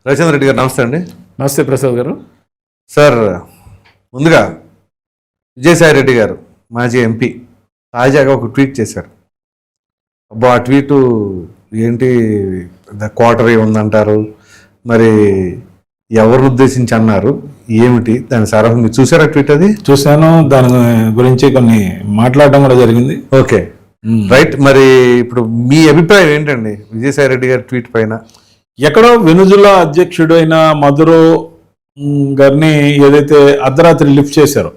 రవిచంద్ర రెడ్డి గారు నమస్తే అండి. నమస్తే ప్రసాద్ గారు. సార్, ముందుగా విజయసాయి రెడ్డి గారు మాజీ ఎంపీ తాజాగా ఒక ట్వీట్ చేశారు. అబ్బా, ఆ ట్వీటు ఏంటి, క్వార్టరీ ఉందంటారు, మరి ఎవరిని ఉద్దేశించి అన్నారు, ఏమిటి దాని సారాంశం? మీరు చూసారా ట్వీట్? అది చూశాను, దాని గురించి కొన్ని మాట్లాడడం కూడా జరిగింది. Okay, right. మరి ఇప్పుడు మీ అభిప్రాయం ఏంటండి విజయసాయి రెడ్డి గారి ట్వీట్ పైన? ఎక్కడో వెనుజులా అధ్యక్షుడు అయిన మధురో గారిని ఏదైతే అర్ధరాత్రి లిఫ్ట్ చేశారో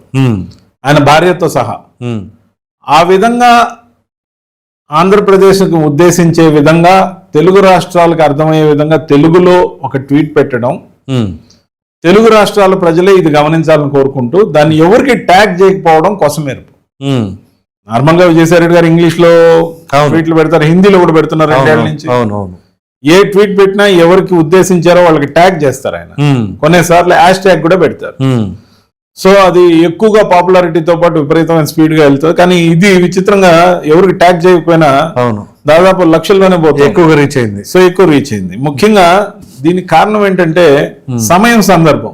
ఆయన భార్యతో సహా, ఆ విధంగా ఆంధ్రప్రదేశ్కు ఉద్దేశించే విధంగా తెలుగు రాష్ట్రాలకు అర్థమయ్యే విధంగా తెలుగులో ఒక ట్వీట్ పెట్టడం, తెలుగు రాష్ట్రాల ప్రజలే ఇది గమనించాలని కోరుకుంటూ దాన్ని ఎవరికి ట్యాగ్ చేయకపోవడం కోసమేరు. నార్మల్ గా విజయసాయి రెడ్డి గారు ఇంగ్లీష్ లో ట్వీట్లు పెడతారు, హిందీలో కూడా పెడుతున్నారు 2 ఏళ్ల నుంచి. ఏ ట్వీట్ పెట్టినా ఎవరికి ఉద్దేశించారో వాళ్ళకి ట్యాగ్ చేస్తారు. ఆయన కొన్నిసార్లు హ్యాష్ ట్యాగ్ కూడా పెడతారు. సో అది ఎక్కువగా పాపులారిటీతో పాటు విపరీతమైన స్పీడ్ గా వెళ్తుంది. కానీ ఇది విచిత్రంగా ఎవరికి ట్యాగ్ చేయకపోయినా దాదాపు లక్షల్లోనే పోతుంది, ఎక్కువగా రీచ్ అయింది. సో ఎక్కువ రీచ్ అయింది. ముఖ్యంగా దీనికి కారణం ఏంటంటే సమయం, సందర్భం.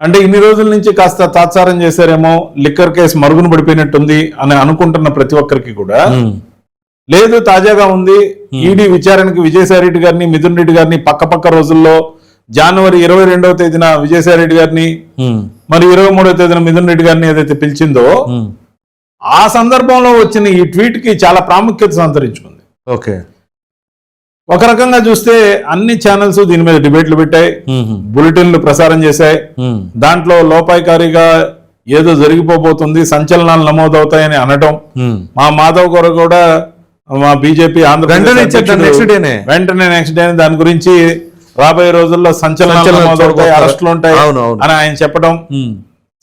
అంటే ఇన్ని రోజుల నుంచి కాస్త తాత్సారం చేశారేమో, లిక్కర్ కేసు మరుగున పడిపోయినట్టుంది అని అనుకుంటున్న ప్రతి ఒక్కరికి కూడా లేదు, తాజాగా ఉంది. ఈడీ విచారణకి విజయసాయి రెడ్డి గారిని, మిథున్ రెడ్డి గారిని పక్క రోజుల్లో జనవరి 22వ తేదీన విజయసాయి రెడ్డి గారిని, మరి 23వ తేదీన మిథున్ రెడ్డి గారిని ఏదైతే పిలిచిందో ఆ సందర్భంలో వచ్చిన ఈ ట్వీట్ కి చాలా ప్రాముఖ్యత సంతరించుకుంది. ఓకే, ఒక రకంగా చూస్తే అన్ని ఛానల్స్ దీని మీద డిబేట్లు పెట్టాయి, బులెటిన్లు ప్రసారం చేశాయి. దాంట్లో లోపాయికారిగా ఏదో జరిగిపోబోతుంది, సంచలనాలు నమోదవుతాయని అనడం, మా మాధవ్ గారు కూడా మా బీజేపీ ఆంధ్రప్రదేశ్ వెంటనే నెక్స్ట్ డే దాని గురించి రాబోయే రోజుల్లో సంచలనాలు నమోదవుతాయి, అరెస్టులు ఉంటాయి అని ఆయన చెప్పడం,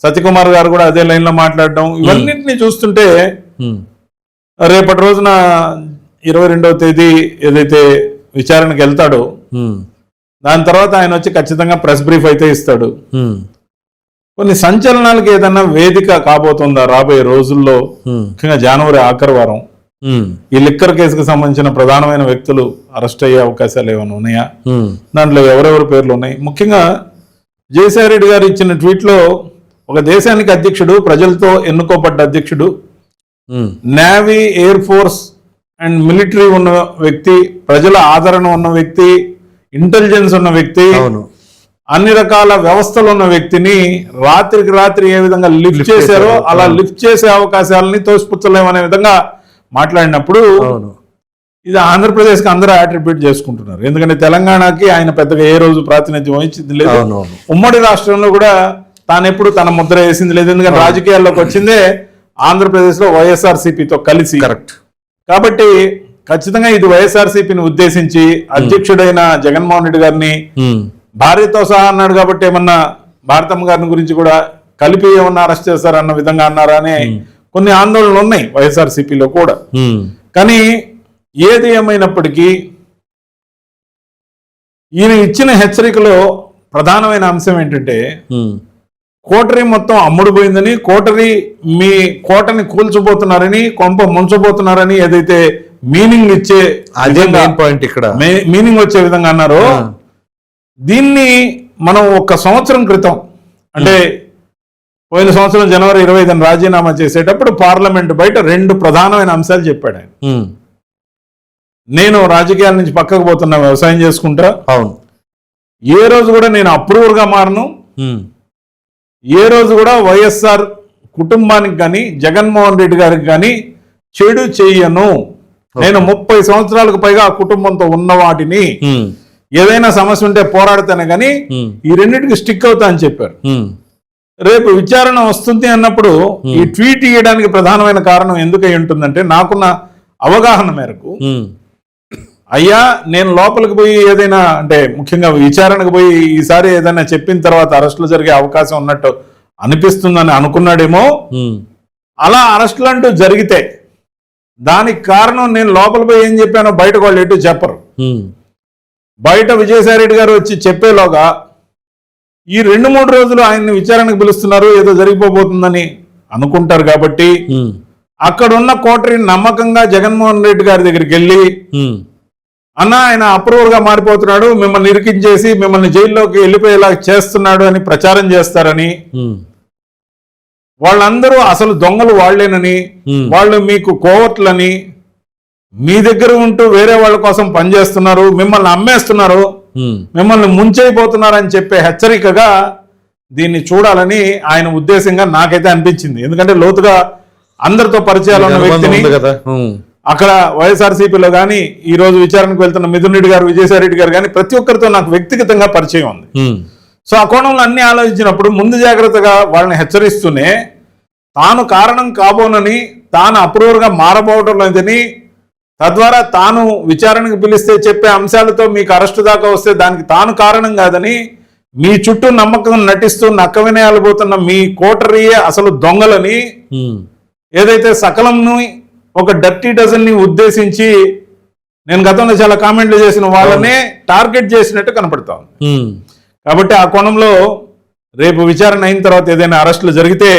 సత్యకుమార్ గారు కూడా అదే లైన్ లో మాట్లాడడం, ఇవన్నింటినీ చూస్తుంటే రేపటి రోజున 22వ తేదీ ఏదైతే విచారణకు వెళ్తాడో దాని తర్వాత ఆయన వచ్చి ఖచ్చితంగా ప్రెస్ బ్రీఫ్ అయితే ఇస్తాడు. కొన్ని సంచలనాలకు ఏదన్నా వేదిక కాబోతుందా రాబోయే రోజుల్లో? ముఖ్యంగా జనవరి ఆఖరి వారం ఈ లిక్కర్ కేసుకు సంబంధించిన ప్రధానమైన వ్యక్తులు అరెస్ట్ అయ్యే అవకాశాలు ఏమైనా ఉన్నాయా? దాంట్లో ఎవరెవరి పేర్లు ఉన్నాయి? ముఖ్యంగా విజయసాయి రెడ్డి గారు ఇచ్చిన ట్వీట్ లో ఒక దేశానికి అధ్యక్షుడు, ప్రజలతో ఎన్నుకోబడ్డ అధ్యక్షుడు, navy, air force and military ఉన్న వ్యక్తి, ప్రజల ఆదరణ ఉన్న వ్యక్తి, ఇంటెలిజెన్స్ ఉన్న వ్యక్తి, అన్ని రకాల వ్యవస్థలు ఉన్న వ్యక్తిని రాత్రికి రాత్రి ఏ విధంగా లిఫ్ట్ చేశారో అలా లిఫ్ట్ చేసే అవకాశాలని తోసిపుచ్చలేమనే విధంగా మాట్లాడినప్పుడు ఇది ఆంధ్రప్రదేశ్ కి అందరూ అట్రిబ్యూట్ చేసుకుంటున్నారు. ఎందుకంటే తెలంగాణకి ఆయన పెద్దగా ఏ రోజు ప్రాతినిధ్యం వహించింది లేదు, ఉమ్మడి రాష్ట్రంలో కూడా తానెప్పుడు తన ముద్ర వేసింది లేదు. ఎందుకంటే రాజకీయాల్లోకి వచ్చిందే ఆంధ్రప్రదేశ్ లో వైఎస్ఆర్సీపీతో కలిసి. కరెక్ట్. కాబట్టి ఖచ్చితంగా ఇది వైఎస్ఆర్సీపీని ఉద్దేశించి అధ్యక్షుడైన జగన్మోహన్ రెడ్డి గారిని భార్యతో సహా అన్నాడు కాబట్టి ఏమన్నా భారతమ్మ గారిని గురించి కూడా కలిపి ఏమన్నా అరెస్ట్ చేస్తారన్న విధంగా అన్నారా అని కొన్ని ఆందోళనలు ఉన్నాయి వైఎస్ఆర్సీపీలో కూడా. కానీ ఏది ఏమైనప్పటికీ ఈయన ఇచ్చిన హెచ్చరికలో ప్రధానమైన అంశం ఏంటంటే కోటరీ మొత్తం అమ్ముడుపోయిందని, కోటరీ మీ కోటని కూల్చబోతున్నారని, కొంప ముంచబోతున్నారని ఏదైతే మీనింగ్ ఇచ్చే పాయింట్ ఇక్కడ మీనింగ్ వచ్చే విధంగా అన్నారో దీన్ని మనం 1 సంవత్సరం క్రితం, అంటే పోయిన సంవత్సరం జనవరి 25న రాజీనామా చేసేటప్పుడు పార్లమెంట్ బయట 2 ప్రధానమైన అంశాలు చెప్పాడు ఆయన. నేను రాజకీయాల నుంచి పక్కకు పోతున్నా, వ్యవసాయం చేసుకుంటా, అవును, ఏ రోజు కూడా నేను అప్రూవర్ గా మారను, ఏ రోజు కూడా వైఎస్ఆర్ కుటుంబానికి కానీ జగన్మోహన్ రెడ్డి గారికి కానీ చెడు చెయ్యను, నేను 30 సంవత్సరాలకు పైగా ఆ కుటుంబంతో ఉన్న వాటిని ఏదైనా సమస్య ఉంటే పోరాడతానే కానీ ఈ రెండింటికి స్టిక్ అవుతా అని చెప్పారు. రేపు విచారణ వస్తుంది అన్నప్పుడు ఈ ట్వీట్ ఇవ్వడానికి ప్రధానమైన కారణం ఎందుకై ఉంటుందంటే, నాకున్న అవగాహన మేరకు అయ్యా నేను లోపలికి పోయి ఏదైనా, అంటే ముఖ్యంగా విచారణకు పోయి ఈసారి ఏదైనా చెప్పిన తర్వాత అరెస్టులు జరిగే అవకాశం ఉన్నట్టు అనిపిస్తుందని అనుకున్నాడేమో. అలా అరెస్టులు అంటూ జరిగితే దానికి కారణం నేను లోపల పోయి ఏం చెప్పానో బయట వాళ్ళు ఎటు చెప్పరు. బయట విజయసాయి రెడ్డి గారు వచ్చి చెప్పేలోగా ఈ 2-3 రోజులు ఆయన్ని విచారణకు పిలుస్తున్నారు, ఏదో జరిగిపోబోతుందని అనుకుంటారు. కాబట్టి అక్కడ ఉన్న కోటరీని నమ్మకంగా జగన్మోహన్ రెడ్డి గారి దగ్గరికి వెళ్ళి అన్న ఆయన అప్రూవర్ గా మారిపోతున్నాడు, మిమ్మల్ని ఇరికించేసి మిమ్మల్ని జైల్లోకి వెళ్ళిపోయేలా చేస్తున్నాడు అని ప్రచారం చేస్తారని, వాళ్ళందరూ అసలు దొంగలు వాళ్లేనని, వాళ్ళు మీకు కోవట్లని, మీ దగ్గర ఉంటూ వేరే వాళ్ళ కోసం పనిచేస్తున్నారు, మిమ్మల్ని అమ్మేస్తున్నారు, మిమ్మల్ని ముంచైపోతున్నారు అని చెప్పే హెచ్చరికగా దీన్ని చూడాలని ఆయన ఉద్దేశంగా నాకైతే అనిపించింది. ఎందుకంటే లోతుగా అందరితో పరిచయాలు ఉన్న వ్యక్తిని, అక్కడ వైఎస్ఆర్సీపీలో కానీ ఈ రోజు విచారణకు వెళ్తున్న మిథున్ రెడ్డి గారు, విజయసాయి రెడ్డి గారు కానీ ప్రతి ఒక్కరితో నాకు వ్యక్తిగతంగా పరిచయం ఉంది. సో ఆ కోణంలో అన్ని ఆలోచించినప్పుడు ముందు జాగ్రత్తగా వాళ్ళని హెచ్చరిస్తూనే తాను కారణం కాబోనని, తాను అప్రూవర్గా మారబోవడం లేదని, తద్వారా తాను విచారణకు పిలిస్తే చెప్పే అంశాలతో మీకు అరెస్టు దాకా వస్తే దానికి తాను కారణం కాదని మీ చుట్టూ నమ్మకం నటిస్తూ నక్క వినయాలు పోతున్న మీ కోటరీయే అసలు దొంగలని, ఏదైతే సకలంను ఒక డర్టీ డజన్ ని ఉద్దేశించి నేను గతంలో చాలా కామెంట్లు చేసిన వాళ్ళనే టార్గెట్ చేసినట్టు కనపడతా ఉంది. కాబట్టి ఆ కోణంలో రేపు విచారణ అయిన తర్వాత ఏదైనా అరెస్టులు జరిగితే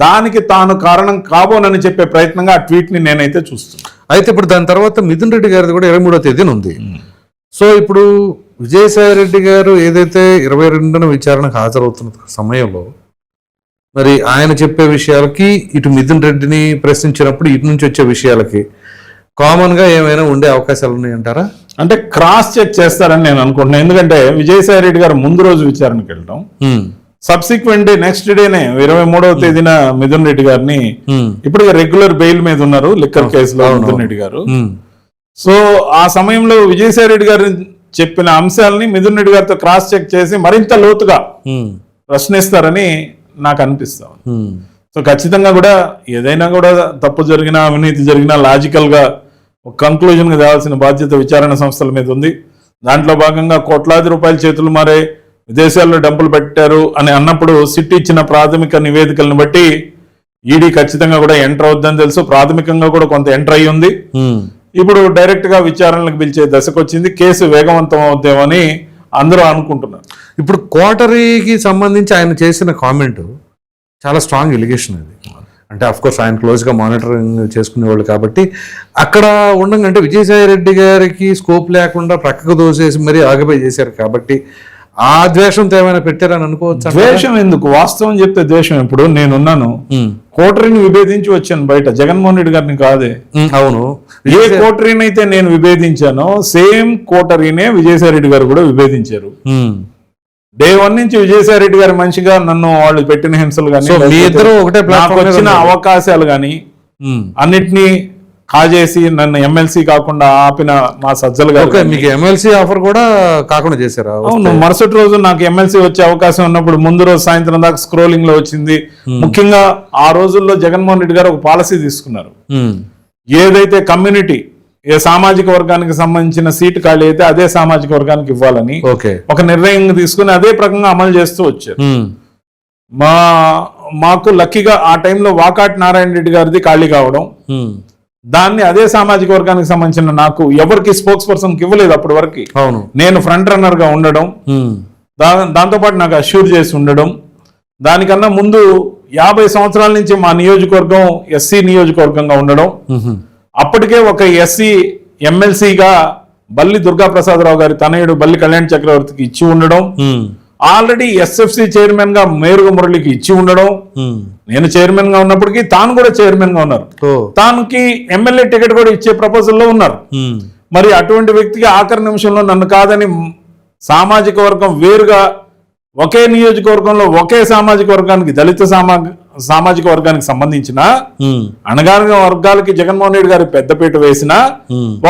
దానికి తాను కారణం కాబోనని చెప్పే ప్రయత్నంగా ఆ ట్వీట్ ని నేనైతే చూస్తున్నాను. అయితే ఇప్పుడు దాని తర్వాత మిథున్ రెడ్డి గారిది కూడా 23వ తేదీన ఉంది. సో ఇప్పుడు విజయసాయి రెడ్డి గారు ఏదైతే 22న విచారణకు హాజరవుతున్న సమయంలో మరి ఆయన చెప్పే విషయాలకి, ఇటు మిథున్ రెడ్డిని ప్రశ్నించినప్పుడు ఇటు నుంచి వచ్చే విషయాలకి కామన్ గా ఏమైనా ఉండే అవకాశాలు ఉన్నాయంటారా? అంటే క్రాస్ చెక్ చేస్తారని నేను అనుకుంటున్నాను. ఎందుకంటే విజయసాయి రెడ్డి గారు ముందు రోజు విచారణకు వెళ్ళడం, సబ్సిక్వెంట్ డే నెక్స్ట్ డేనే 23వ తేదీన మిథున్ రెడ్డి గారిని, ఇప్పుడు రెగ్యులర్ బెయిల్ మీద ఉన్నారు లిక్కర్ కేసులో మిథున్ రెడ్డి గారు. సో ఆ సమయంలో విజయసాయి రెడ్డి గారు చెప్పిన అంశాలని మిథున్ రెడ్డి గారితో క్రాస్ చెక్ చేసి మరింత లోతుగా ప్రశ్నిస్తారని నాకు అనిపిస్తా. సో ఖచ్చితంగా కూడా ఏదైనా కూడా తప్పు జరిగినా, అవినీతి జరిగినా లాజికల్ గా ఒక కంక్లూజన్ గా తేవాల్సిన బాధ్యత విచారణ సంస్థల మీద ఉంది. దాంట్లో భాగంగా కోట్లాది రూపాయల చేతులు మారే, విదేశాల్లో డబ్బులు పెట్టారు అని అన్నప్పుడు సిట్ ఇచ్చిన ప్రాథమిక నివేదికలను బట్టి ఈడీ ఖచ్చితంగా కూడా ఎంటర్ అవుద్దని తెలుసు. ప్రాథమికంగా కూడా కొంత ఎంటర్ అయ్యి ఉంది. ఇప్పుడు డైరెక్ట్ గా విచారణలకు పిలిచే దశకు వచ్చింది. కేసు వేగవంతం అవుతామని అందరూ అనుకుంటున్నారు. ఇప్పుడు కోటరీకి సంబంధించి ఆయన చేసిన కామెంట్ చాలా స్ట్రాంగ్ ఎలిగేషన్ అది. అంటే అఫ్ కోర్స్ ఆయన క్లోజ్గా మానిటరింగ్ చేసుకునేవాళ్ళు కాబట్టి అక్కడ ఉండగానే విజయసాయి రెడ్డి గారికి స్కోప్ లేకుండా ప్రక్కకు దోసేసి మరీ ఆగిపోయి చేశారు కాబట్టి ఆ ద్వేషంతో ఏమైనా పెట్టారని అనుకోవచ్చు. ద్వేషం ఎందుకు, వాస్తవం చెప్తే ద్వేషం. ఇప్పుడు నేనున్నాను, కోటరీని విభేదించి వచ్చాను బయట, జగన్మోహన్ రెడ్డి గారిని కాదే. అవును, ఏ కోటరీని అయితే నేను విభేదించానో సేమ్ కోటరీనే విజయసాయి రెడ్డి గారు కూడా విభేదించారు. డే 1 నుంచి విజయసాయి రెడ్డి గారి మనిషిగా నన్ను వాళ్ళు పెట్టిన హింసలు కానీ, వచ్చిన అవకాశాలు కానీ అన్నిటినీ కాజేసి నన్ను ఎమ్మెల్సీ కాకుండా ఆపిన మా సజ్జలు గారు. మీకు ఎమ్మెల్సీ ఆఫర్ కూడా కాకుండా చేశారు? అవును, మరుసటి రోజు నాకు ఎమ్మెల్సీ వచ్చే అవకాశం ఉన్నప్పుడు ముందు రోజు సాయంత్రం దాకా స్క్రోలింగ్ లో వచ్చింది. ముఖ్యంగా ఆ రోజుల్లో జగన్మోహన్ రెడ్డి గారు ఒక పాలసీ తీసుకున్నారు. ఏదైతే కమ్యూనిటీ, ఏ సామాజిక వర్గానికి సంబంధించిన సీటు ఖాళీ అయితే అదే సామాజిక వర్గానికి ఇవ్వాలని ఒక నిర్ణయం తీసుకుని అదే ప్రకంగా అమలు చేస్తూ వచ్చారు. మాకు లక్కీగా ఆ టైంలో వాకాటి నారాయణ రెడ్డి గారిది ఖాళీ కావడం, దాన్ని అదే సామాజిక వర్గానికి సంబంధించిన నాకు ఎవరికి స్పోక్స్ పర్సన్ ఇవ్వలేదు అప్పటి వరకు. నేను ఫ్రంట్ రన్నర్ గా ఉండడం, దాంతోపాటు నాకు అష్యూర్ చేసి ఉండడం, దానికన్నా ముందు 50 సంవత్సరాల నుంచి మా నియోజకవర్గం ఎస్సీ నియోజకవర్గంగా ఉండడం, అప్పటికే ఒక ఎస్సీ ఎమ్మెల్సీగా బల్లి దుర్గాప్రసాదరావు గారి తనయుడు బల్లి కళ్యాణ్ చక్రవర్తికి ఇచ్చి ఉండడం, ఆల్రెడీ ఎస్ఎఫ్సి చైర్మన్ గా మేరుగ మురళికి ఇచ్చి ఉండడం, నేను చైర్మన్ గా ఉన్నప్పటికీ తాను కూడా చైర్మన్ గా ఉన్నారు, తానుకి ఎమ్మెల్యే టికెట్ కూడా ఇచ్చే ప్రపోజల్లో ఉన్నారు. మరి అటువంటి వ్యక్తికి ఆఖరి నిమిషంలో నన్ను కాదని సామాజిక వర్గం వేరుగా ఒకే నియోజకవర్గంలో ఒకే సామాజిక వర్గానికి, దళిత సామాజిక వర్గానికి సంబంధించిన అణగారిన వర్గాలకి జగన్మోహన్ రెడ్డి గారు పెద్దపీట వేసిన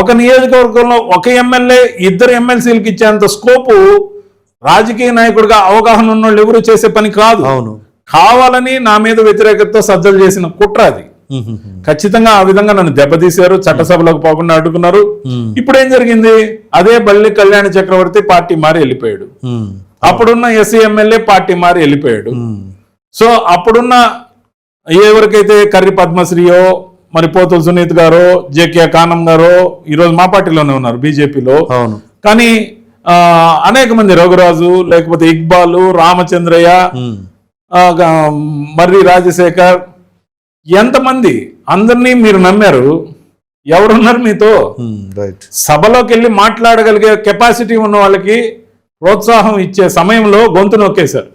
ఒక నియోజకవర్గంలో ఒక ఎమ్మెల్యే 2 ఎమ్మెల్సీలకు ఇచ్చేంత స్కోపు రాజకీయ నాయకుడిగా అవగాహన ఉన్న వాళ్ళు ఎవరు చేసే పని కాదు. కావాలని నా మీద వ్యతిరేకతతో సజ్జలు చేసిన కుట్ర అది. ఖచ్చితంగా ఆ విధంగా నన్ను దెబ్బతీశారు, చట్టసభలోకి పోకుండా అడ్డుకున్నారు. ఇప్పుడు ఏం జరిగింది, అదే బల్లి కళ్యాణ చక్రవర్తి పార్టీ మారి వెళ్ళిపోయాడు, అప్పుడున్న ఎస్సీ ఎమ్మెల్యే పార్టీ మారి వెళ్ళిపోయాడు. సో అప్పుడున్న ఎవరికైతే కర్రి పద్మశ్రీయో, మరి పోతుల సునీత్ గారో, జేకే కానం గారో ఈరోజు మా పార్టీలోనే ఉన్నారు బీజేపీలో. కానీ అనేక మంది, రఘురాజు, లేకపోతే ఇక్బాలు, రామచంద్రయ్య, మర్రి రాజశేఖర్, ఎంతమంది, అందరినీ మీరు నమ్మారు. ఎవరున్నారు మీతో? రైట్. సభలోకి వెళ్ళి మాట్లాడగలిగే కెపాసిటీ ఉన్న వాళ్ళకి ప్రోత్సాహం ఇచ్చే సమయంలో గొంతు నొక్కేశారు.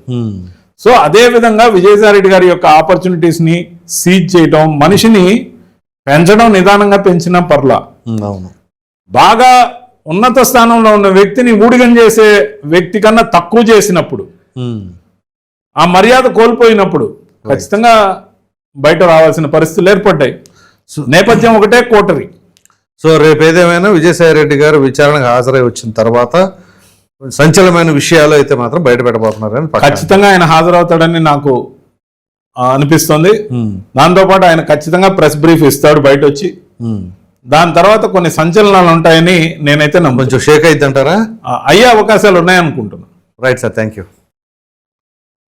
సో అదే విధంగా విజయసాయి రెడ్డి గారి యొక్క ఆపర్చునిటీస్ ని సీజ్ చేయటం, మనిషిని పెంచడం, నిదానంగా పెంచిన పర్లా. అవును. బాగా ఉన్నత స్థానంలో ఉన్న వ్యక్తిని ఊడిగం చేసే వ్యక్తి కన్నా తక్కువ చేసినప్పుడు, ఆ మర్యాద కోల్పోయినప్పుడు ఖచ్చితంగా బయట రావాల్సిన పరిస్థితులు ఏర్పడ్డాయి. నేపథ్యం ఒకటే కోటరీ. సో రేపు ఏదేమైనా విజయసాయి రెడ్డి గారు విచారణకు హాజరై వచ్చిన తర్వాత సంచలనమైన విషయాలు అయితే మాత్రం బయట పెట్టబోతున్నారని ఖచ్చితంగా ఆయన హాజరవుతాడని నాకు అనిపిస్తుంది. దాంతోపాటు ఆయన ఖచ్చితంగా ప్రెస్ బ్రీఫ్ ఇస్తాడు బయట వచ్చి. దాని తర్వాత కొన్ని సంచలనాలు ఉంటాయని నేనైతే కొంచెం షేక్ అయిద్దంటారా? అయ్యే అవకాశాలు ఉన్నాయనుకుంటున్నాను. Right sir, thank you.